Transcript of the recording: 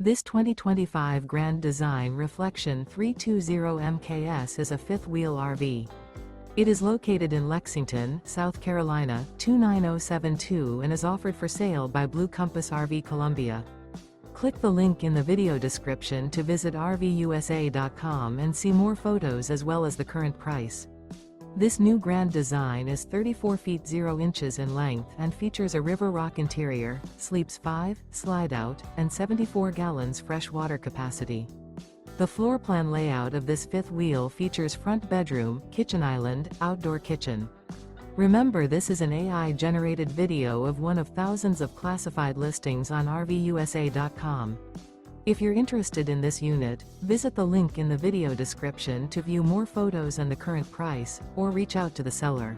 This 2025 Grand Design Reflection 320 MKS is a fifth-wheel RV. It is located in Lexington, South Carolina, 29072 and is offered for sale by Blue Compass RV Columbia. Click the link in the video description to visit RVUSA.com and see more photos as well as the current price. This new Grand Design is 34 feet 0 inches in length and features a River Rock interior, sleeps 5, slide-out, and 74 gallons fresh water capacity. The floor plan layout of this fifth wheel features front bedroom, kitchen island, outdoor kitchen. Remember, this is an AI-generated video of one of thousands of classified listings on RVUSA.com. If you're interested in this unit, visit the link in the video description to view more photos and the current price, or reach out to the seller.